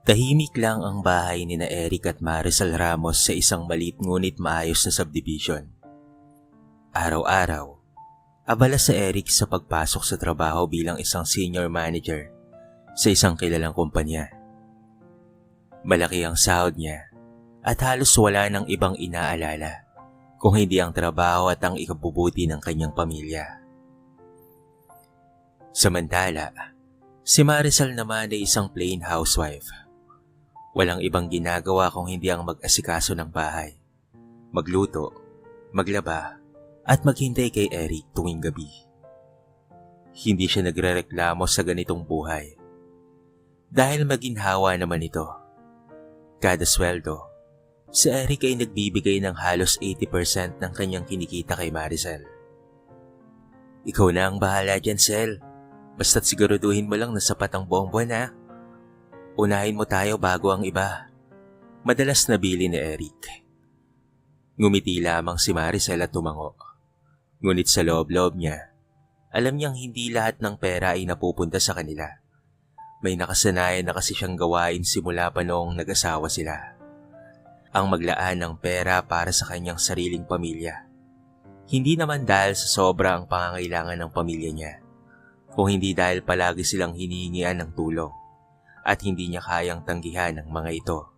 Tahimik lang ang bahay ni na Eric at Maricel Ramos sa isang maliit ngunit maayos na subdivision. Araw-araw, abala sa Eric sa pagpasok sa trabaho bilang isang senior manager sa isang kilalang kumpanya. Malaki ang sahod niya at halos wala ng ibang inaalala kung hindi ang trabaho at ang ikabubuti ng kanyang pamilya. Samantala, si Maricel naman ay isang plain housewife. Walang ibang ginagawa kung hindi ang mag-asikaso ng bahay, magluto, maglaba, at maghintay kay Eric tuwing gabi. Hindi siya nagrereklamo sa ganitong buhay. Dahil maginhawa naman ito. Kada sweldo, si Eric ay nagbibigay ng halos 80% ng kanyang kinikita kay Maricel. Ikaw na ang bahala dyan, Sel. Basta't siguraduhin mo lang na sapat ang buong buwan, ha? Unahin mo tayo bago ang iba. Madalas nabili ni Eric. Ngumiti lamang si Maricel at tumango. Ngunit sa loob-loob niya, alam niyang hindi lahat ng pera ay napupunta sa kanila. May nakasanayan na kasi siyang gawain simula pa noong nag-asawa sila. Ang maglaan ng pera para sa kanyang sariling pamilya. Hindi naman dahil sa sobra ang pangangailangan ng pamilya niya, kung hindi dahil palagi silang hinihingian ng tulong at hindi niya kayang tanggihan ang mga ito.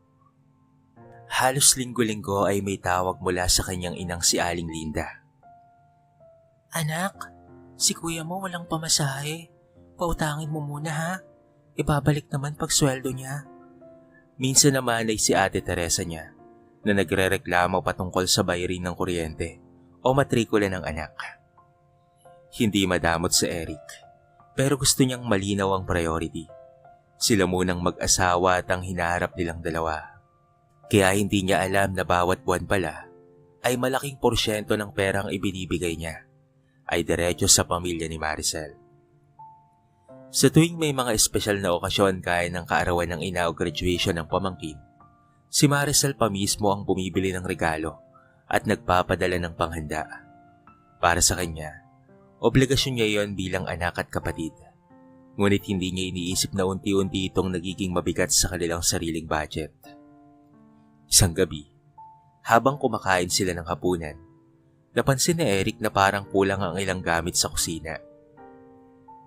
Halos linggo-linggo ay may tawag mula sa kanyang inang si Aling Linda. Anak, si kuya mo walang pamasahe. Pautangin mo muna, ha? Ibabalik naman pag sweldo niya. Minsan naman ay si Ate Teresa niya na nagrereklamo patungkol sa bayarin ng kuryente o matrikula ng anak. Hindi madamot si Eric, pero gusto niyang malinaw ang priority. Sila munang mag-asawa at ang hinaharap nilang dalawa. Kaya hindi niya alam na bawat buwan pala ay malaking porsyento ng perang ibinibigay niya ay diretso sa pamilya ni Maricel. Sa tuwing may mga espesyal na okasyon gaya ng kaarawan ng ina o graduation ng pamangkin, si Maricel pa mismo ang bumibili ng regalo at nagpapadala ng panghanda. Para sa kanya, obligasyon niya yon bilang anak at kapatid. Ngunit hindi niya iniisip na unti-unti itong nagiging mabigat sa kanilang sariling budget. Isang gabi, habang kumakain sila ng hapunan, napansin ni Eric na parang kulang ang ilang gamit sa kusina.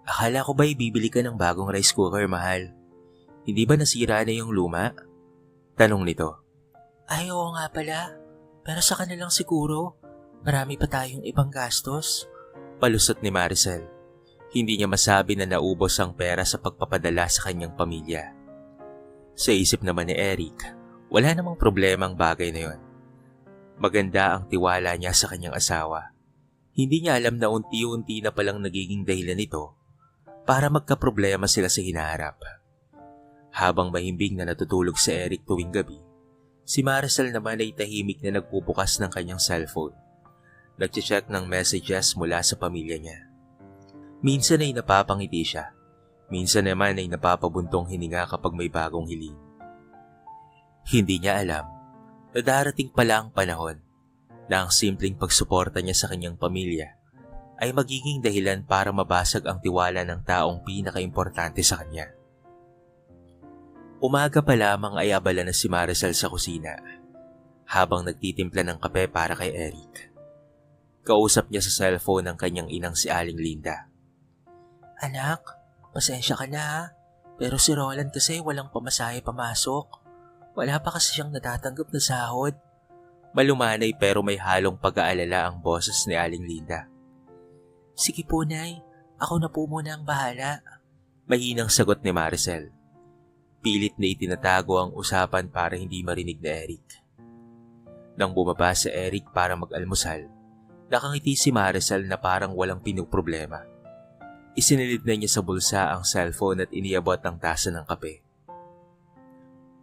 Akala ko ba'y bibili ka ng bagong rice cooker, mahal? Hindi ba nasira na yung luma? Tanong nito. Ay, oo nga pala. Pero sa kanilang siguro, marami pa tayong ibang gastos. Palusot ni Maricel. Hindi niya masabi na naubos ang pera sa pagpapadala sa kanyang pamilya. Sa isip naman ni Eric, wala namang problema ang bagay na yon. Maganda ang tiwala niya sa kanyang asawa. Hindi niya alam na unti-unti na palang nagiging dahilan nito para magkaproblema sila sa hinaharap. Habang mahimbing na natutulog si Eric tuwing gabi, si Maricel naman ay tahimik na nagbubukas ng kanyang cellphone. Nagche-check ng messages mula sa pamilya niya. Minsan ay napapangiti siya, minsan naman ay napapabuntong hininga kapag may bagong hiling. Hindi niya alam na darating pala ang panahon na ang simpleng pagsuporta niya sa kanyang pamilya ay magiging dahilan para mabasag ang tiwala ng taong pinaka-importante sa kanya. Umaga pa lamang ay abala na si Maricel sa kusina habang nagtitimpla ng kape para kay Eric. Kausap niya sa cellphone ang kanyang inang si Aling Linda. Anak, pasensya ka na, ha? Pero si Roland kasi walang pamasahe pamasok. Wala pa kasi siyang natatanggap na sahod. Malumanay pero may halong pag-aalala ang boses ni Aling Linda. Sige po, Nay. Ako na po muna ang bahala. Mahinang sagot ni Maricel. Pilit na itinatago ang usapan para hindi marinig ni Eric. Nang bumaba si Eric para mag-almusal, nakangiti si Maricel na parang walang pinuproblema. Isinilid na niya sa bulsa ang cellphone at iniabot ang tasa ng kape.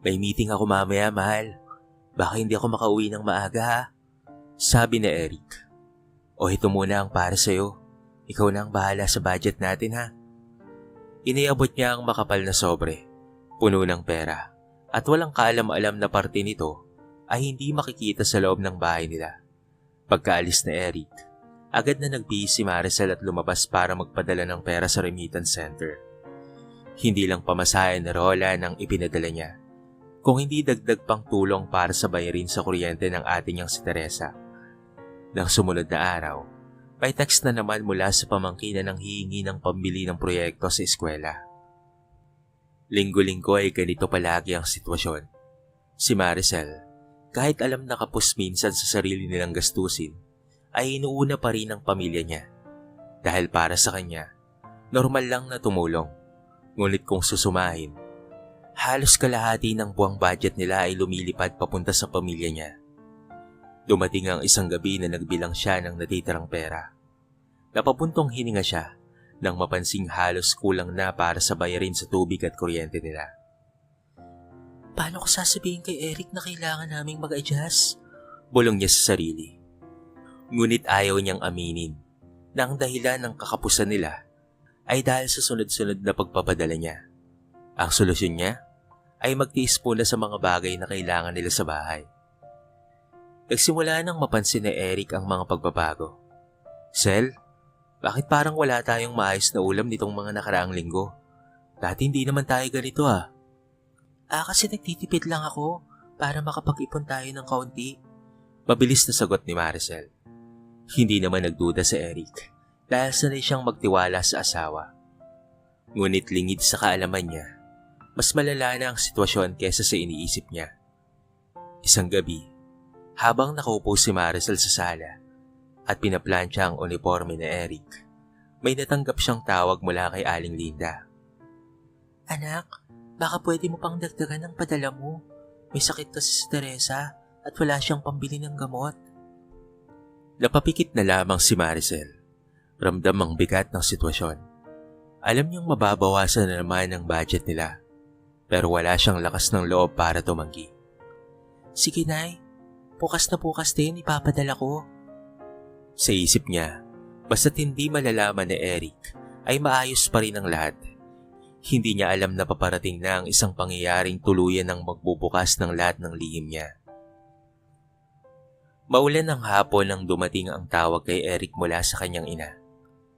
May meeting ako mamaya, mahal. Baka hindi ako makauwi ng maaga, ha? Sabi ni Eric. O ito muna ang para sa'yo. Ikaw na ang bahala sa budget natin, ha? Iniabot niya ang makapal na sobre, puno ng pera, at walang kaalam-alam na parte nito ay hindi makikita sa loob ng bahay nila. Pagkaalis ni Eric, agad na nagbihis si Maricel at lumabas para magpadala ng pera sa remittance center. Hindi lang pamasahe na Roland ang ipinadala niya, kung hindi dagdag pang tulong para sa bayarin sa kuryente ng ate niyang si Teresa. Nang sumunod na araw, may text na naman mula sa pamangkin na hihingi ng pambili ng proyekto sa eskwela. Linggo-linggo ay ganito palagi ang sitwasyon. Si Maricel, kahit alam na kapos minsan sa sarili nilang gastusin, ay inuuna pa rin ang pamilya niya. Dahil para sa kanya, normal lang na tumulong. Ngunit kung susumahin, halos kalahati ng buwang budget nila ay lumilipad papunta sa pamilya niya. Dumating ang isang gabi na nagbilang siya ng natitirang pera. Napapuntong hininga siya nang mapansing halos kulang na para sa bayarin sa tubig at kuryente nila. Paano ko sasabihin kay Eric na kailangan naming mag-adjust? Bulong niya sa sarili. Ngunit ayaw niyang aminin na ang dahilan ng kakapusan nila ay dahil sa sunod-sunod na pagpapadala niya. Ang solusyon niya ay magtiis muna sa mga bagay na kailangan nila sa bahay. Nagsimula nang mapansin ni Eric ang mga pagbabago. Sel, bakit parang wala tayong maayos na ulam nitong mga nakaraang linggo? Dati hindi naman tayo ganito ah. Kasi nagtitipid lang ako para makapag-ipon tayo ng kaunti. Mabilis na sagot ni Maricel. Hindi naman nagduda si Eric dahil sanay siyang magtiwala sa asawa. Ngunit lingid sa kaalaman niya, mas malala na ang sitwasyon kesa sa iniisip niya. Isang gabi, habang nakaupo si Maricel sa sala at pinaplansya ang uniforme ni Eric, may natanggap siyang tawag mula kay Aling Linda. Anak, baka pwede mo pang dagdagan ng padala mo. May sakit kasi si Teresa at wala siyang pambili ng gamot. Napapikit na lamang si Maricel. Ramdam ang bigat ng sitwasyon. Alam niyang mababawasan na naman ang budget nila, pero wala siyang lakas ng loob para tumanggi. Sige Nay, bukas na bukas din ipapadala ko. Sa isip niya, basta't hindi malalaman ni Eric, ay maayos pa rin ang lahat. Hindi niya alam na paparating na ang isang pangyayaring tuluyan ng magbubukas ng lahat ng lihim niya. Maulan ng hapon nang dumating ang tawag kay Eric mula sa kanyang ina.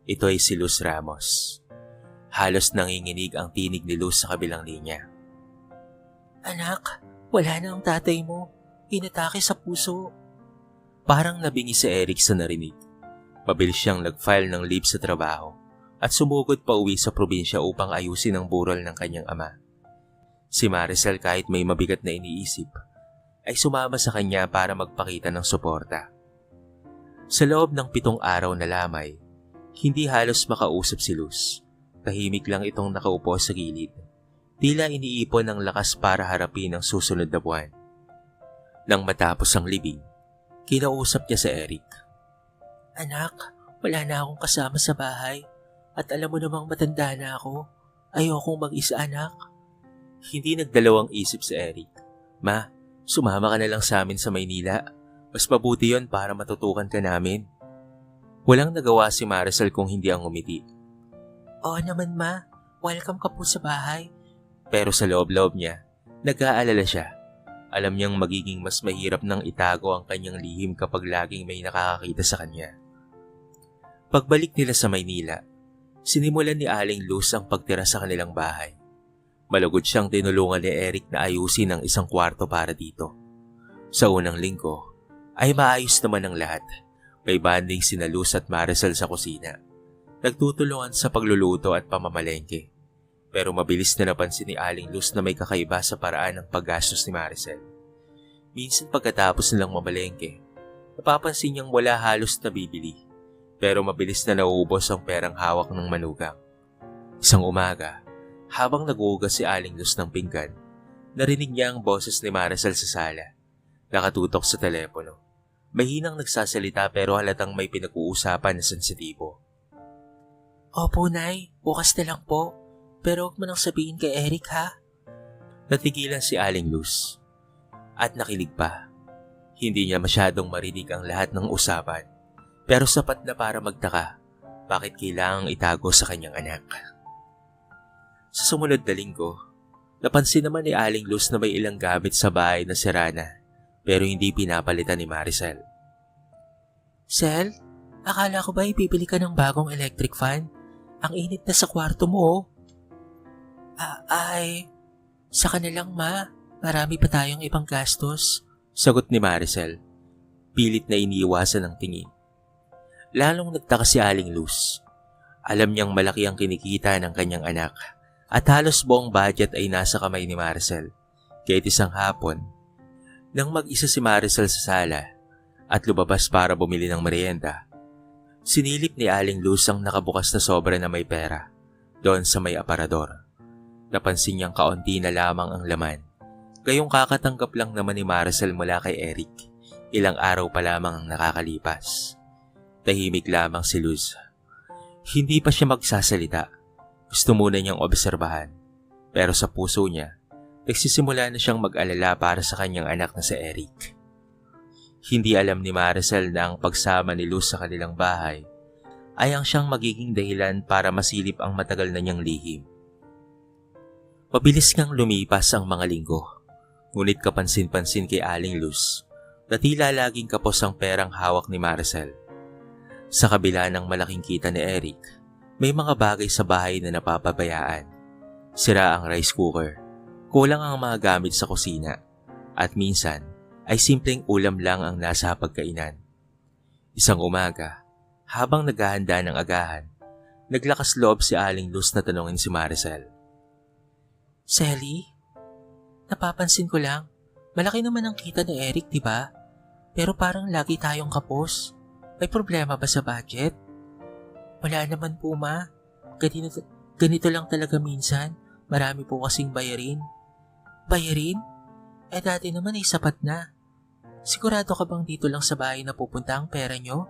Ito ay si Luz Ramos. Halos nanginginig ang tinig ni Luz sa kabilang linya. Anak, wala na ang tatay mo. Inatake sa puso. Parang nabingi si Eric sa narinig. Mabilis siyang nag-file ng leave sa trabaho at sumugod pa uwi sa probinsya upang ayusin ang burol ng kanyang ama. Si Maricel kahit may mabigat na iniisip, ay sumama sa kanya para magpakita ng suporta. Sa loob ng 7 araw na lamay, hindi halos makausap si Luz. Tahimik lang itong nakaupo sa gilid. Tila iniipon ng lakas para harapin ang susunod na buwan. Nang matapos ang libing, kinausap niya si Eric. Anak, wala na akong kasama sa bahay. At alam mo namang matanda na ako. Ayokong mag-isa anak. Hindi nagdalawang isip si Eric. Ma, sumama ka na lang sa amin sa Maynila. Mas mabuti yon para matutukan ka namin. Walang nagawa si Maricel kung hindi ang umiti. Oo naman ma, welcome ka po sa bahay. Pero sa loob-loob niya, nag-aalala siya. Alam niyang magiging mas mahirap nang itago ang kanyang lihim kapag laging may nakakakita sa kanya. Pagbalik nila sa Maynila, sinimulan ni Aling Luz ang pagtira sa kanilang bahay. Malugod siyang tinulungan ni Eric na ayusin ang isang kwarto para dito. Sa unang linggo, ay maayos naman ang lahat. May banding sina Luz at Maricel sa kusina. Nagtutulungan sa pagluluto at pamamalengke. Pero mabilis na napansin ni Aling Luz na may kakaiba sa paraan ng paggastos ni Maricel. Minsan pagkatapos nilang mamalengke, napapansin niyang wala halos na bibili. Pero mabilis na nauubos ang perang hawak ng manugang. Isang umaga, habang nag-uugas si Aling Luz ng pinggan, narinig niya ang boses ni Maricel sa sala. Nakatutok sa telepono. Mahinang nagsasalita pero halatang may pinag-uusapan na sensitibo. Opo, Nay. Bukas na lang po. Pero huwag mo nang sabihin kay Eric, ha? Natigilan si Aling Luz. At nakilig pa. Hindi niya masyadong marinig ang lahat ng usapan. Pero sapat na para magtaka bakit kailangang itago sa kanyang anak. Sa sumunod na linggo, napansin naman ni Aling Luz na may ilang gamit sa bahay na sira na pero hindi pinapalitan ni Maricel. Sel, akala ko ba ipipili ka ng bagong electric fan? Ang init na sa kwarto mo. Saka na lang ma. Marami pa tayong ibang gastos. Sagot ni Maricel. Pilit na iniiwasan ng tingin. Lalong nagtaka si Aling Luz. Alam niyang malaki ang kinikita ng kanyang anak at halos buong budget ay nasa kamay ni Maricel. Kahit isang hapon, nang mag-isa si Maricel sa sala at lumabas para bumili ng merienda, sinilip ni Aling Luz ang nakabukas na sobra na may pera doon sa may aparador. Napansin niyang kaunti na lamang ang laman. Gayong kakatanggap lang naman ni Maricel mula kay Eric. Ilang araw pa lamang ang nakakalipas. Tahimik lamang si Luz. Hindi pa siya magsasalita. Gusto muna niyang obserbahan. Pero sa puso niya, nagsisimula na siyang mag-alala para sa kanyang anak na si Eric. Hindi alam ni Maricel na ang pagsama ni Luz sa kanilang bahay ay ang siyang magiging dahilan para masilip ang matagal na niyang lihim. Mabilis ngang lumipas ang mga linggo. Ngunit kapansin-pansin kay Aling Luz na tila laging kapos ang perang hawak ni Maricel. Sa kabila ng malaking kita ni Eric, may mga bagay sa bahay na napapabayaan. Sira ang rice cooker, kulang ang mga gamit sa kusina, at minsan ay simpleng ulam lang ang nasa pagkainan. Isang umaga, habang naghahanda ng agahan, naglakas loob si Aling Luz na tanungin si Maricel. Sally, napapansin ko lang, malaki naman ang kita ni Eric, di ba? Pero parang lagi tayong kapos. May problema ba sa budget? Wala naman po, ma. Ganito lang talaga minsan. Marami po kasing bayarin. Bayarin? Eh dati naman ay sapat na. Sigurado ka bang dito lang sa bahay na pupunta ang pera nyo?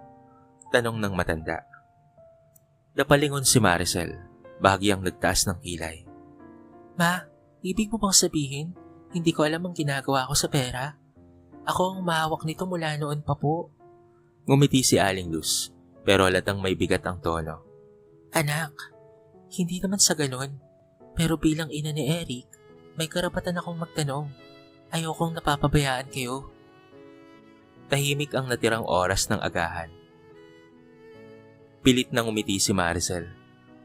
Tanong ng matanda. Napalingon si Maricel, bahagyang nagtaas ng kilay. Ma, ibig mo bang sabihin, hindi ko alam ang ginagawa ko sa pera? Ako ang mahawak nito mula noon pa po. Ngumiti si Aling Luz, pero halatang may bigat ang tono. Anak, hindi naman sa ganon. Pero bilang ina ni Eric, may karapatan akong magtanong. Ayokong napapabayaan kayo. Tahimik ang natirang oras ng agahan. Pilit nang umiti si Maricel,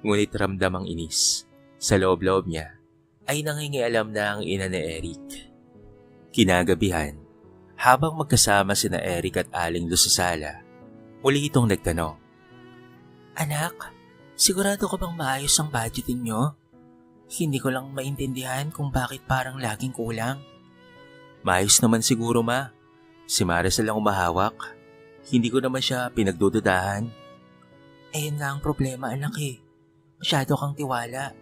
ngunit ramdam ang inis. Sa loob-loob niya, ay nangingialam na ang ina ni Eric. Kinagabihan, habang magkasama sina Eric at Aling Luz sa sala, muli itong nagtanong. Anak, sigurado ka bang maayos ang budgeting nyo? Hindi ko lang maintindihan kung bakit parang laging kulang. Maayos naman siguro, ma. Si Maricel ang umahawak. Hindi ko naman siya pinagdududahan. Ayun nga ang problema, anak eh. Masyado kang tiwala.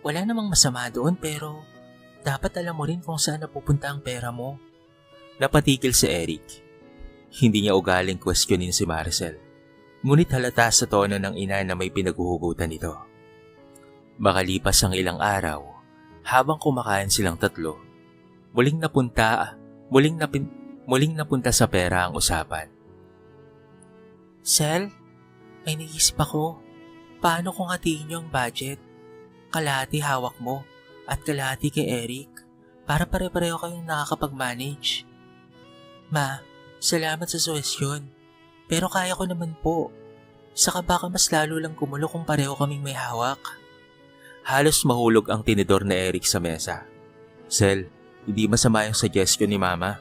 Wala namang masama doon pero dapat alam mo rin kung saan napupunta ang pera mo. Napatigil si Eric. Hindi niya ugaling questionin si Maricel. Ngunit halata sa tono ng ina na may pinaghuhugutan ito. Makalipas ang ilang araw, habang kumakain silang tatlo, muling napunta sa pera ang usapan. Sel, may naisip ako. Paano kung hatiin niyo ang budget? Kalahati hawak mo at kalahati kay Eric para pare-pareho kayong nakakapag-manage. Ma, salamat sa suwestyon. Pero kaya ko naman po. Saka baka mas lalo lang kumulo kung pareho kaming may hawak. Halos mahulog ang tinidor na Eric sa mesa. Sel, hindi masama yung suggestion ni Mama.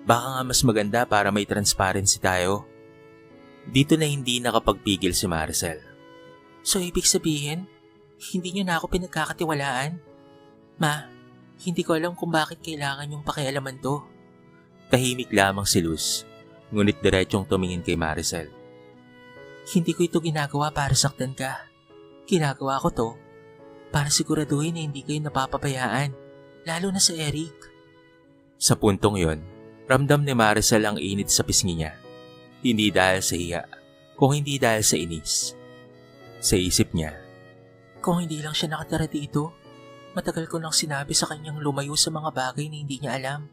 Baka nga mas maganda para may transparency tayo. Dito na hindi nakapagpigil si Maricel. So ibig sabihin, hindi niyo na ako pinagkakatiwalaan? Ma, hindi ko alam kung bakit kailangan yung pakialaman to. Tahimik lamang si Luz, ngunit diretsong tumingin kay Maricel. Hindi ko ito ginagawa para saktan ka. Ginagawa ko to para siguraduhin na hindi kayo napapabayaan, lalo na sa Eric. Sa puntong yon, ramdam ni Maricel ang init sa pisngi niya. Hindi dahil sa hiya, kung hindi dahil sa inis. Sa isip niya, kung hindi lang siya nakatira dito, matagal ko nang sinabi sa kanyang lumayo sa mga bagay na hindi niya alam.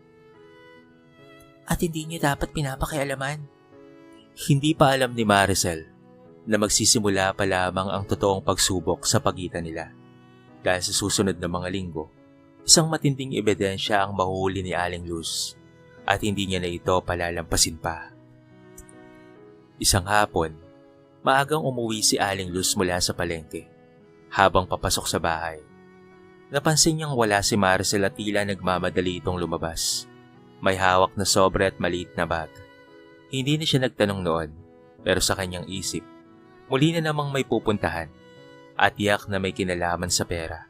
At hindi niya dapat pinapakialaman. Hindi pa alam ni Maricel na magsisimula pa lamang ang totoong pagsubok sa pagitan nila. Dahil sa susunod na mga linggo, isang matinding ebidensya ang mahuhuli ni Aling Luz at hindi niya na ito palalampasin pa. Isang hapon, maagang umuwi si Aling Luz mula sa palengke. Habang papasok sa bahay, Napansin niyang wala si Maricel at tila nagmamadali itong lumabas. May hawak na sobre at maliit na bag. Hindi na siya nagtanong noon, pero sa kanyang isip, muli na namang may pupuntahan at tiyak na may kinalaman sa pera.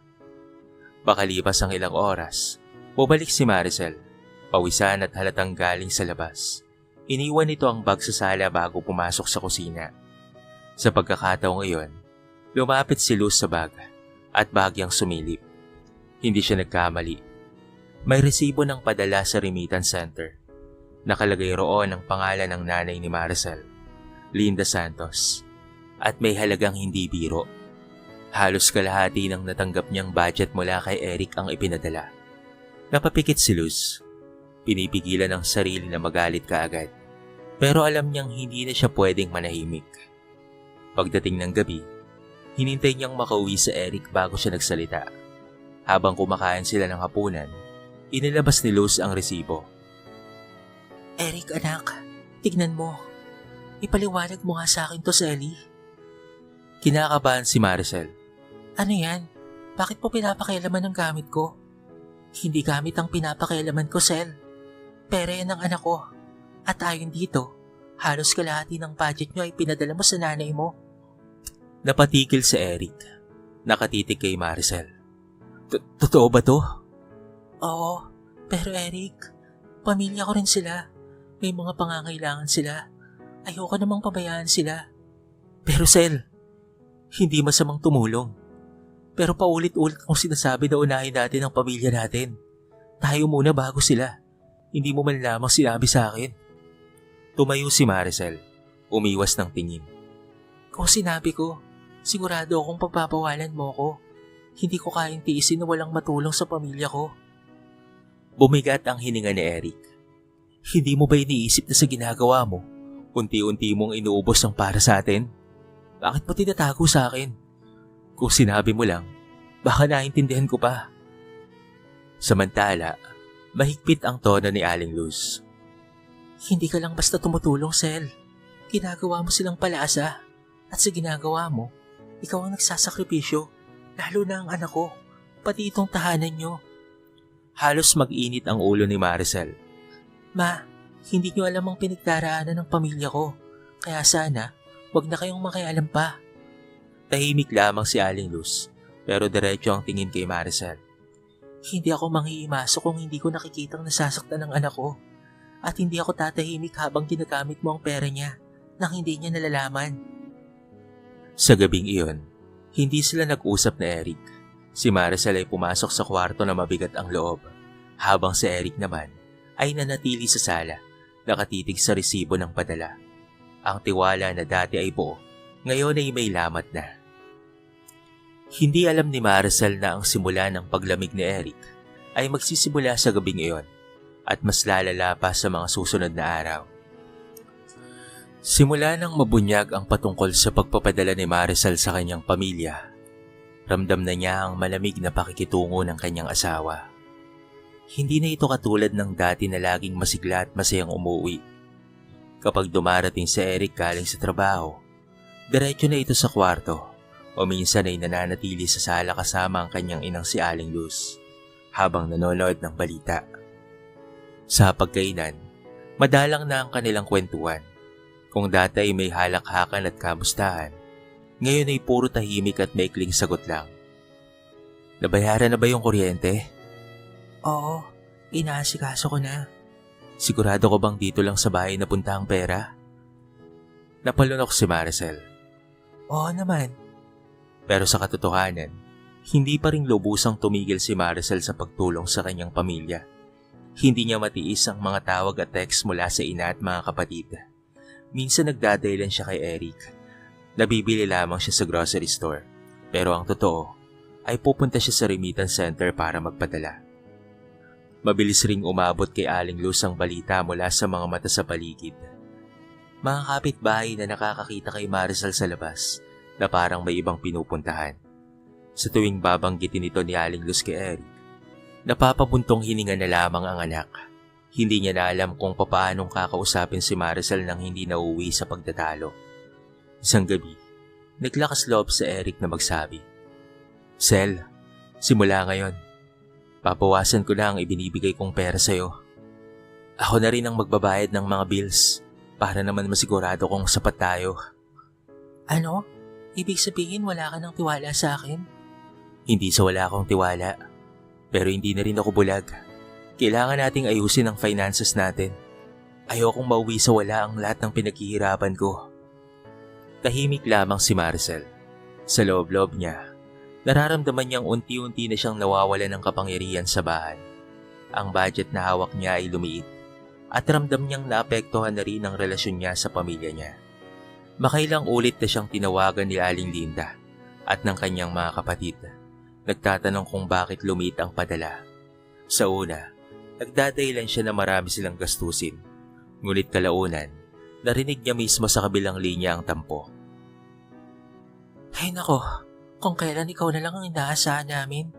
Pakalipas ang ilang oras, bumalik si Maricel, pawisan at halatang galing sa labas. Iniwan nito ang bag sa sala bago pumasok sa kusina. Sa pagkakataong iyon, lumapit si Luz sa bag at bahagyang sumilip. Hindi siya nagkamali. May resibo ng padala sa remittance center. Nakalagay roon ang pangalan ng nanay ni Maricel, Linda Santos, at may halagang hindi biro. Halos kalahati ng natanggap niyang budget mula kay Eric ang ipinadala. Napapikit si Luz. Pinipigilan ang sarili na magalit kaagad. Pero alam niyang hindi na siya pwedeng manahimik. Pagdating ng gabi, hinintay niyang makauwi sa Eric bago siya nagsalita. Habang kumakain sila ng hapunan, inilabas ni Luz ang resibo. Eric anak, tignan mo. Ipaliwanag mo nga sa akin to, Selly. Kinakabahan si Maricel. Ano yan? Bakit mo pinapakialaman ng gamit ko? Hindi gamit ang pinapakialaman ko, Sel. Pera yan ng anak ko. At ayon dito, halos kalahati ng budget nyo ay pinadala mo sa nanay mo. Napatigil si Eric. Nakatitig kay Maricel. Totoo ba to? Oo, pero Eric, pamilya ko rin sila. May mga pangangailangan sila. Ayoko namang pabayaan sila. Pero Sel, hindi masamang tumulong. Pero paulit-ulit kong sinasabi na unahin natin ang pamilya natin. Tayo muna bago sila. Hindi mo man lamang sinabi sa akin. Tumayo si Maricel, umiwas ng tingin. Kung sinabi ko, sigurado akong pagpapawalan mo ko. Hindi ko kayang tiisin na walang matulong sa pamilya ko. Bumigat ang hininga ni Eric. Hindi mo ba iniisip na sa ginagawa mo, unti-unti mong inuubos ang para sa atin? Bakit mo tinatago sa akin? Kung sinabi mo lang, baka naintindihan ko pa. Samantala, mahigpit ang tono ni Aling Luz. Hindi ka lang basta tumutulong, Sel. Ginagawa mo silang palaasa. At sa ginagawa mo, ikaw ang nagsasakripisyo. Lalo na ang anak ko, pati itong tahanan nyo. Halos mag-init ang ulo ni Maricel. Ma, hindi nyo alam ang pinagdaraanan ng pamilya ko. Kaya sana, wag na kayong makialam pa. Tahimik lamang si Aling Luz, pero diretso ang tingin kay Maricel. Hindi ako manghihimaso kung hindi ko nakikitang nasasaktan ng anak ko. At hindi ako tatahimik habang ginagamit mo ang pera niya nang hindi niya nalalaman. Sa gabing iyon, hindi sila nag-usap na Eric. Si Maricel ay pumasok sa kwarto na mabigat ang loob, habang si Eric naman ay nanatili sa sala, nakatitig sa resibo ng padala. Ang tiwala na dati ay buo, ngayon ay may lamat na. Hindi alam ni Maricel na ang simula ng paglamig ni Eric ay magsisimula sa gabing iyon at mas lalala pa sa mga susunod na araw. Simula nang mabunyag ang patungkol sa pagpapadala ni Maricel sa kanyang pamilya, ramdam na niya ang malamig na pakikitungo ng kanyang asawa. Hindi na ito katulad ng dati na laging masigla at masayang umuwi. Kapag dumarating si Eric galing sa trabaho, diretso na ito sa kwarto o minsan ay nananatili sa sala kasama ang kanyang inang si Aling Luz habang nanonood ng balita. Sa pagkainan, madalang na ang kanilang kwentuhan. Kung dati ay may halakhakan at kamustahan, ngayon ay puro tahimik at maikling sagot lang. Nabayaran na ba yung kuryente? Oo, inaasikaso ko na. Sigurado ko bang dito lang sa bahay napunta ang pera? Napalunok si Maricel. Oo naman. Pero sa katotohanan, hindi pa rin lubusang tumigil si Maricel sa pagtulong sa kanyang pamilya. Hindi niya matiis ang mga tawag at text mula sa ina at mga kapatid. Minsan nagdadahilan siya kay Eric. Nabibili lamang siya sa grocery store. Pero ang totoo ay pupunta siya sa remittance center para magpadala. Mabilis ring umabot kay Aling Luz ang balita mula sa mga mata sa paligid. Mga kapitbahay na nakakakita kay Maricel sa labas na parang may ibang pinupuntahan. Sa tuwing babanggitin ito ni Aling Luz kay Eric, napapabuntong hininga na lamang ang anak. Hindi niya na alam kung papaanong kakausapin si Maricel nang hindi nauwi sa pagtatalo. Isang gabi, naglakas loob sa Eric na magsabi, "Sel, Simula ngayon, papawasan ko na ang ibinibigay kong pera sa'yo. Ako na rin ang magbabayad ng mga bills para naman masigurado kong sapat tayo. Ano? Ibig sabihin wala ka ng tiwala sa akin? Hindi sa wala akong tiwala, pero hindi na rin ako bulag. Kailangan nating ayusin ang finances natin. Ayokong mauwi sa wala ang lahat ng pinaghihirapan ko. Tahimik lamang si Maricel. Sa loob-loob niya, nararamdaman niyang unti-unti na siyang nawawala ng kapangyarihan sa bahay. Ang budget na hawak niya ay lumiit at ramdam niyang naapektuhan na rin ang relasyon niya sa pamilya niya. Makailang ulit na siyang tinawagan ni Aling Linda at ng kanyang mga kapatid. Nagtatanong kung bakit lumiit ang padala. Sa una, nagdadahilan siya na marami silang gastusin. Ngunit kalaunan, narinig niya mismo sa kabilang linya ang tampo. Ay nako, kung kailan ikaw na lang ang inaasahan namin,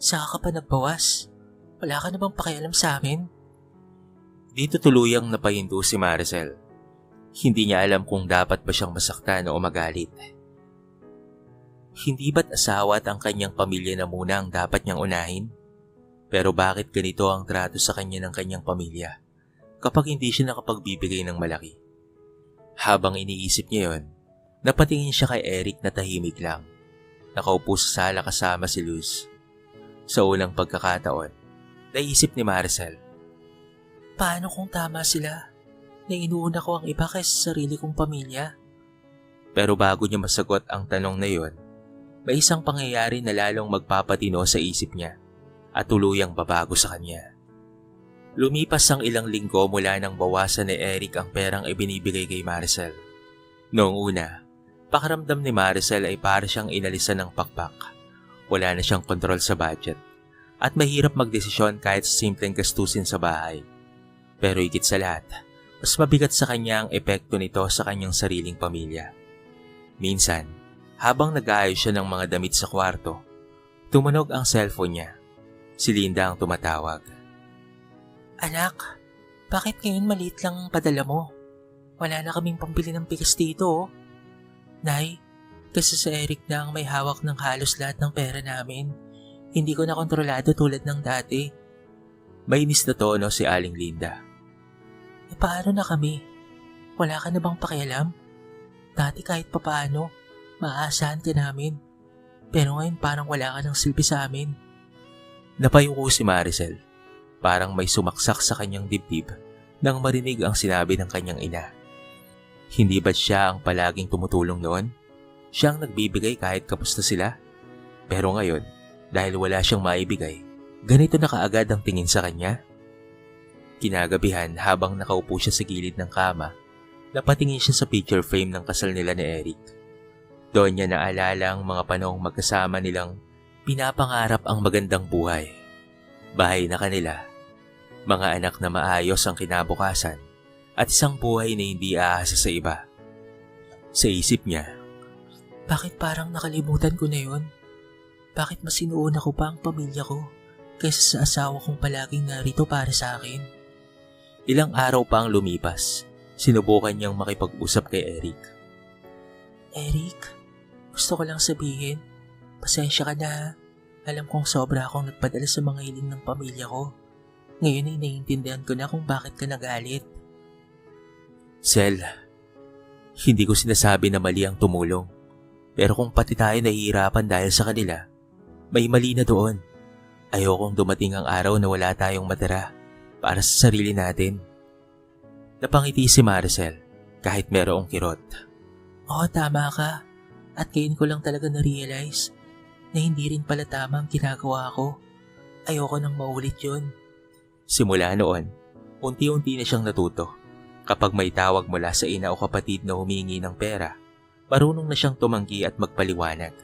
saka ka pa nagbawas. Wala ka na bang pakialam sa amin? Dito tuluyang napahinto si Maricel. Hindi niya alam kung dapat ba siyang masaktan o magalit. Hindi ba't asawa at ang kanyang pamilya na muna ang dapat niyang unahin? Pero bakit ganito ang trato sa kanya ng kanyang pamilya kapag hindi siya nakapagbibigay ng malaki? Habang iniisip niya yon, napatingin siya kay Eric na tahimik lang. Nakaupo sa sala kasama si Luz. Sa unang pagkakataon, naisip ni Maricel, paano kung tama sila? Na inuuna ko ang iba kaysa sa sarili kong pamilya? Pero bago niya masagot ang tanong na yon, may isang pangyayari na lalong magpapatino sa isip niya at tuluyang babago sa kanya. Lumipas ang ilang linggo mula nang bawasan ni Eric ang perang ibinibigay kay Maricel. Noong una, pakiramdam ni Maricel ay para siyang inalisan ng pakpak. Wala na siyang kontrol sa budget at mahirap magdesisyon kahit sa simpleng gastusin sa bahay. Pero higit sa lahat, mas mabigat sa kanya ang epekto nito sa kanyang sariling pamilya. Minsan, habang nag-aayos siya ng mga damit sa kwarto, tumunog ang cellphone niya. Si Linda ang tumatawag. Anak, bakit ngayon maliit lang ang padala mo? Wala na kaming pambili ng bigas dito oh. Nay, kasi sa Eric na ang may hawak ng halos lahat ng pera namin. Hindi ko na kontrolado tulad ng dati. Mainis na tono si Aling Linda. E paano na kami? Wala ka na bang pakialam? Dati kahit papaano, maaasahan ka namin. Pero ngayon parang wala ka ng silbi sa amin. Napayuko si Maricel. Parang may sumaksak sa kanyang dibdib nang marinig ang sinabi ng kanyang ina. Hindi ba't siya ang palaging tumutulong noon? Siya ang nagbibigay kahit kapusta sila? Pero ngayon, dahil wala siyang maibigay, ganito na kaagad ang tingin sa kanya? Kinagabihan habang nakaupo siya sa gilid ng kama, napatingin siya sa picture frame ng kasal nila ni Eric. Doon niya naalala ang mga panahong magkasama nilang pinapangarap ang magandang buhay. Bahay na kanila, mga anak na maayos ang kinabukasan, at isang buhay na hindi aasa sa iba. Sa isip niya, bakit parang nakalimutan ko na yun? Bakit mas inuuna ko pa ang pamilya ko kaysa sa asawa kong palaging narito para sa akin? Ilang araw pa ang lumipas, sinubukan niyang makipag-usap kay Eric. Eric, gusto ko lang sabihin, pasensya ka na. Alam kong sobra akong nagpadala sa mga hiling ng pamilya ko. Ngayon ay naiintindihan ko na kung bakit ka nagalit. Sel, hindi ko sinasabi na mali ang tumulong. Pero kung pati tayo nahihirapan dahil sa kanila, may mali na doon. Ayokong dumating ang araw na wala tayong matira para sa sarili natin. Napangiti si Maricel kahit merong kirot. Oo, tama ka. At ngayon ko lang talaga na-realize na hindi rin pala tama ang ginagawa ko. Ayoko nang maulit yun. Simula noon, unti-unti na siyang natuto. Kapag may tawag mula sa ina o kapatid na humingi ng pera, marunong na siyang tumanggi at magpaliwanag.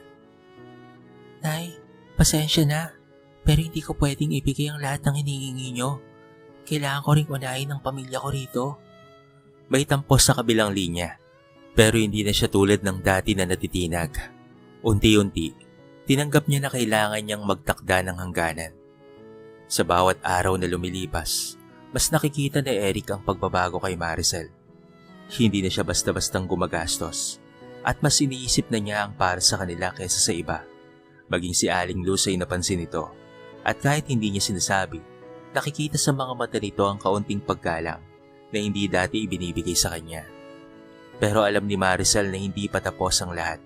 Nay, pasensya na. Pero hindi ko pwedeng ibigay ang lahat ng hinihingi nyo. Kailangan ko rin unahin ang pamilya ko rito. May tampos sa kabilang linya, pero hindi na siya tulad ng dati na natitinag. Unti-unti, tinanggap niya na kailangan niyang magtakda ng hangganan. Sa bawat araw na lumilipas, mas nakikita ni Eric ang pagbabago kay Maricel. Hindi na siya basta-bastang gumagastos at mas iniisip na niya ang para sa kanila kaysa sa iba. Maging si Aling Luz ay napansin ito at kahit hindi niya sinasabi, nakikita sa mga mata nito ang kaunting paggalang na hindi dati ibinibigay sa kanya. Pero alam ni Maricel na hindi pa tapos ang lahat.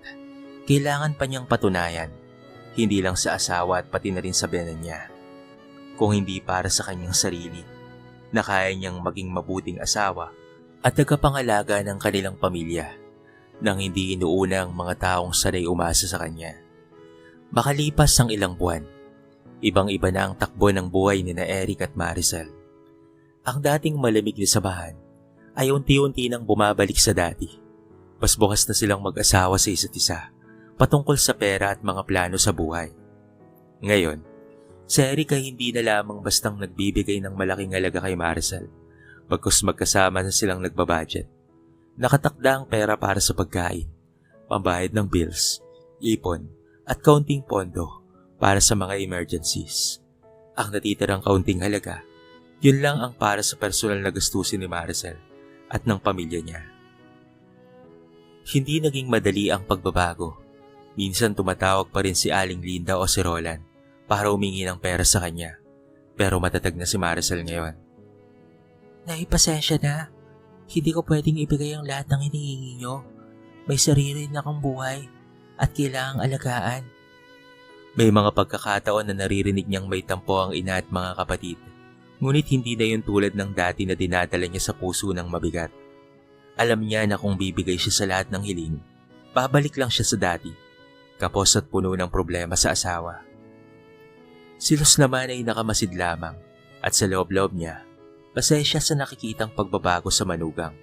Kailangan pa niyang patunayan, hindi lang sa asawa at pati na rin sa biyenan niya. Kung hindi para sa kanyang sarili, na kaya niyang maging mabuting asawa at tagapangalaga ng kanilang pamilya nang hindi inuuna ang mga taong sanay umasa sa kanya. Makalipas ang ilang buwan, ibang-iba na ang takbo ng buhay ni na Eric at Maricel. Ang dating malamig na samahan ay unti-unti nang bumabalik sa dati. Mas bukas na silang mag-asawa sa isa't isa patungkol sa pera at mga plano sa buhay. Ngayon, si Eric ay hindi na lamang bastang nagbibigay ng malaking halaga kay Maricel, bagkus magkasama na silang nagbabudget. Nakatakda ang pera para sa pagkain, pambayad ng bills, ipon, at kaunting pondo para sa mga emergencies. Ang natitirang kaunting halaga, yun lang ang para sa personal na gastusin ni Maricel at ng pamilya niya. Hindi naging madali ang pagbabago. Minsan tumatawag pa rin si Aling Linda o si Roland para humingi ng pera sa kanya. Pero matatag na si Maricel ngayon. Naipasensya na. Hindi ko pwedeng ibigay ang lahat ng hinihingi nyo. May sarili na akong buhay at kailangang alagaan. May mga pagkakataon na naririnig niyang may tampo ang ina at mga kapatid. Ngunit hindi na yun tulad ng dati na dinadala niya sa puso ng mabigat. Alam niya na kung bibigay siya sa lahat ng hiling, babalik lang siya sa dati, kapos at puno ng problema sa asawa. Si Luz naman ay nakamasid lamang at sa loob-loob niya, masaya siya sa nakikitang pagbabago sa manugang.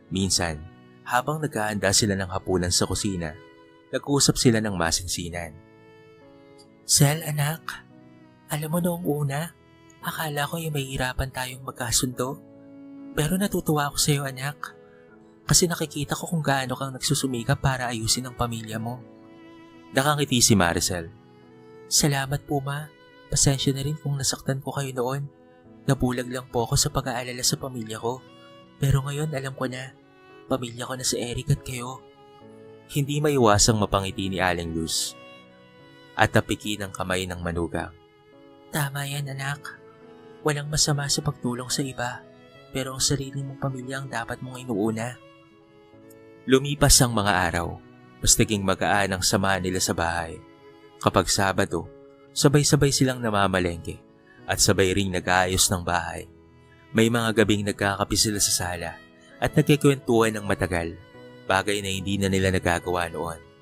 Minsan, habang naghahanda sila ng hapunan sa kusina, nag-uusap sila ng masinsinan. Sel, anak, alam mo noong una, akala ko yung mahihirapan tayong magkasundo. Pero natutuwa ako sa iyo, anak. Kasi nakikita ko kung gaano kang nagsusumikap para ayusin ang pamilya mo. Nakangiti si Maricel. Salamat po, ma. Pasensya na rin kung nasaktan ko kayo noon. Nabulag lang po ako sa pag-aalala sa pamilya ko. Pero ngayon alam ko na, pamilya ko na si Eric at kayo. Hindi maiwasang mapangiti ni Aling Luz at tapikin ang kamay ng manugang. Tama yan, anak. Walang masama sa pagtulong sa iba, pero ang sarili mong pamilya ang dapat mong inuuna. Lumipas ang mga araw, mas naging magaan ang samahan nila sa bahay. Kapag Sabado, sabay-sabay silang namamalengke at sabay ring nag-aayos ng bahay. May mga gabing nagkakape sila sa sala at nagkikwentuhan ng matagal, bagay na hindi na nila nagagawa noon.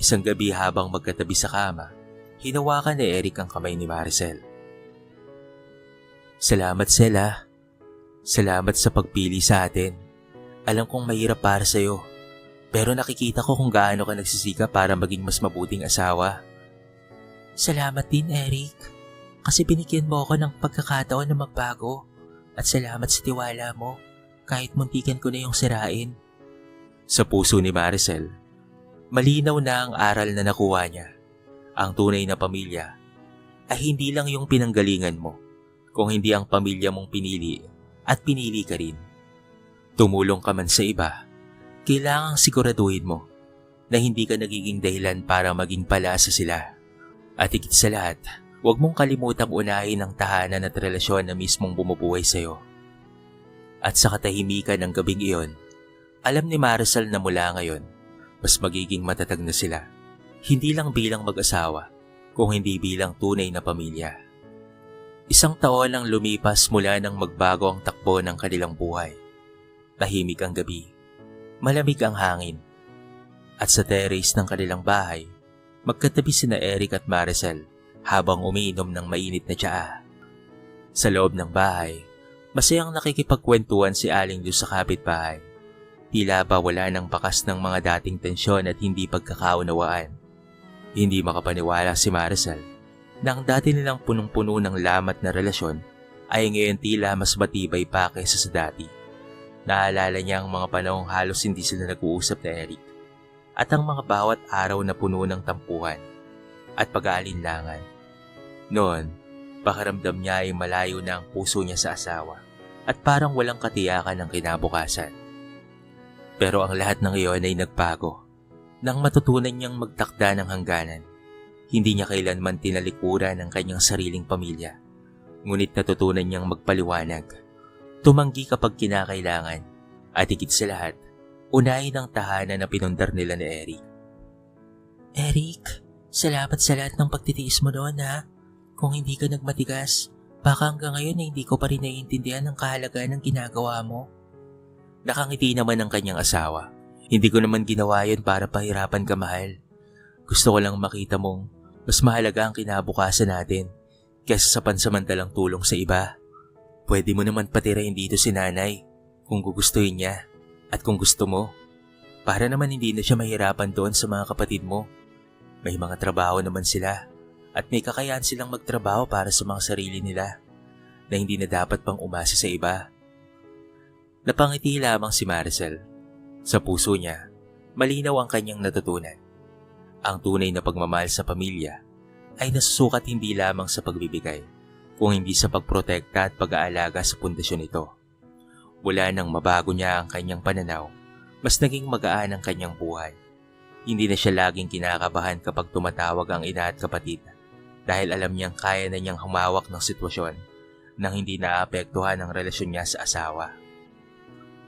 Isang gabi habang magkatabi sa kama, hinawakan ni Eric ang kamay ni Maricel. Salamat, Sela. Salamat sa pagpili sa atin. Alam kong mahirap para sa'yo, pero nakikita ko kung gaano ka nagsisika para maging mas mabuting asawa. Salamat din, Eric. Kasi binigyan mo ako ng pagkakataon na magbago. At salamat sa tiwala mo, kahit muntikan ko na yung sirain. Sa puso ni Maricel, malinaw na ang aral na nakuha niya. Ang tunay na pamilya ay hindi lang yung pinanggalingan mo, kung hindi ang pamilya mong pinili at pinili ka rin. Tumulong ka man sa iba, kailangang siguraduhin mo na hindi ka nagiging dahilan para maging palasa sila. At higit sa lahat, huwag mong kalimutang unahin ang tahanan at relasyon na mismong bumubuhay sa'yo. At sa katahimikan ng gabing iyon, alam ni Maricel na mula ngayon, mas magiging matatag na sila. Hindi lang bilang mag-asawa, kung hindi bilang tunay na pamilya. Isang taon ang lumipas mula nang magbago ang takbo ng kanilang buhay. Tahimik ang gabi, malamig ang hangin, at sa terrace ng kanilang bahay, magkatabi sina Eric at Maricel habang umiinom ng mainit na tsaa. Sa loob ng bahay, masayang nakikipagkwentuhan si Aling Luz sa kapitbahay. Tila ba wala ng bakas ng mga dating tensyon at hindi pagkakaunawaan. Hindi makapaniwala si Maricel na ang dati nilang punong-puno ng lamat na relasyon ay ngayon tila mas matibay pa kaysa sa dati. Naalala niya ang mga panahong halos hindi sila nag-uusap na Eric at ang mga bawat araw na puno ng tampuhan at pag-aalinlangan. Noon, pakiramdam niya ay malayo na ang puso niya sa asawa at parang walang katiyakan ng kinabukasan. Pero ang lahat ng iyon ay nagbago nang matutunan niyang magtakda ng hangganan. Hindi niya kailanman tinalikuran ang kanyang sariling pamilya, ngunit natutunan niyang magpaliwanag. Tumanggi kapag kinakailangan, at higit sa lahat, unahin ang tahanan na pinundar nila ni Eric. Eric, salamat sa lahat ng pagtitiis mo noon ha. Kung hindi ka nagmatigas, baka hanggang ngayon ay hindi ko pa rin naiintindihan ang kahalagaan ng ginagawa mo. Nakangiti naman ang kanyang asawa. Hindi ko naman ginawa yun para pahirapan ka, mahal. Gusto ko lang makita mong mas mahalaga ang kinabukasan natin kaysa sa pansamantalang tulong sa iba. Pwede mo naman patirahin dito si nanay kung gugustuhin niya at kung gusto mo. Para naman hindi na siya mahirapan doon sa mga kapatid mo. May mga trabaho naman sila at may kakayahan silang magtrabaho para sa mga sarili nila na hindi na dapat pang umasa sa iba. Napangiti lamang si Maricel. Sa puso niya, malinaw ang kanyang natutunan. Ang tunay na pagmamahal sa pamilya ay nasusukat hindi lamang sa pagbibigay, kung hindi sa pagprotekta at pag-aalaga sa pundasyon nito. Mula nang mabago niya ang kanyang pananaw, mas naging magaan ang kanyang buhay. Hindi na siya laging kinakabahan kapag tumatawag ang ina at kapatid dahil alam niyang kaya na niyang humawak ng sitwasyon nang hindi naapektuhan ang relasyon niya sa asawa.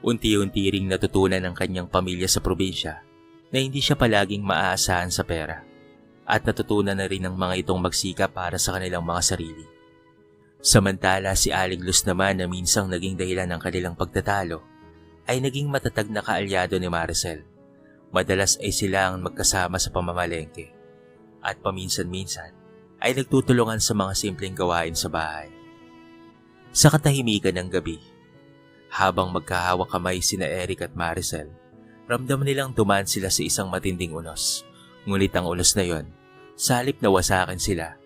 Unti-unti ring natutunan ng kanyang pamilya sa probinsya na hindi siya palaging maaasahan sa pera at natutunan na rin ng mga itong magsikap para sa kanilang mga sarili. Samantala si Aling Luz naman na minsang naging dahilan ng kanilang pagtatalo ay naging matatag na kaalyado ni Maricel. Madalas ay sila ang magkasama sa pamamalengke at paminsan-minsan ay nagtutulungan sa mga simpleng gawain sa bahay. Sa katahimikan ng gabi, habang magkahawak kamay sina Eric at Maricel, ramdam nilang dumaan sila sa isang matinding unos. Ngunit ang unos na yon, sa halip na wasakin sila,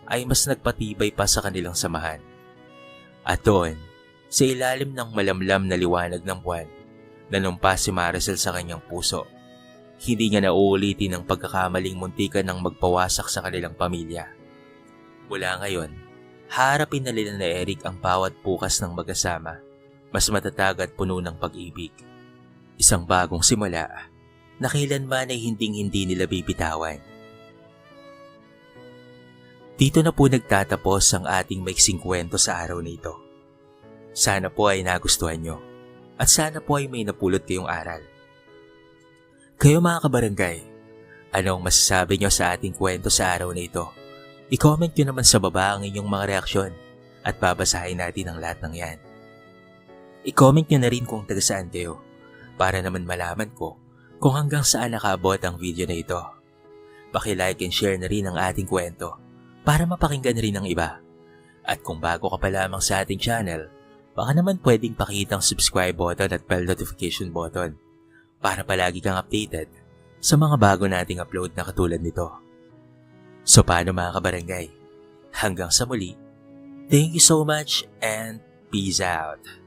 ay mas nagpatibay pa sa kanilang samahan. At doon, sa ilalim ng malamlam na liwanag ng buwan, nanumpa si Maricel sa kanyang puso. Hindi niya nauulitin ang pagkakamaling muntikan ng magpawasak sa kanilang pamilya. Mula ngayon, harapin na nila na Eric ang bawat bukas ng magkasama, mas matatag at puno ng pag-ibig. Isang bagong simula na kailanman ay hinding-hindi nila bibitawan. Dito na po nagtatapos ang ating maiksing kwento sa araw na ito. Sana po ay nagustuhan nyo at sana po ay may napulot kayong aral. Kayo mga kabarangay, anong masasabi nyo sa ating kwento sa araw na ito? I-comment nyo naman sa baba ang inyong mga reaksyon at babasahin natin ang lahat ng yan. I-comment nyo na rin kung taga saan kayo para naman malaman ko kung hanggang saan nakaabot ang video na ito. Paki-like and share na rin ang ating kwento para mapakinggan rin ng iba. At kung bago ka pa lamang sa ating channel, baka naman pwedeng pakitang subscribe button at bell notification button para palagi kang updated sa mga bago nating upload na katulad nito. So paano mga kabarangay? Hanggang sa muli, thank you so much and peace out!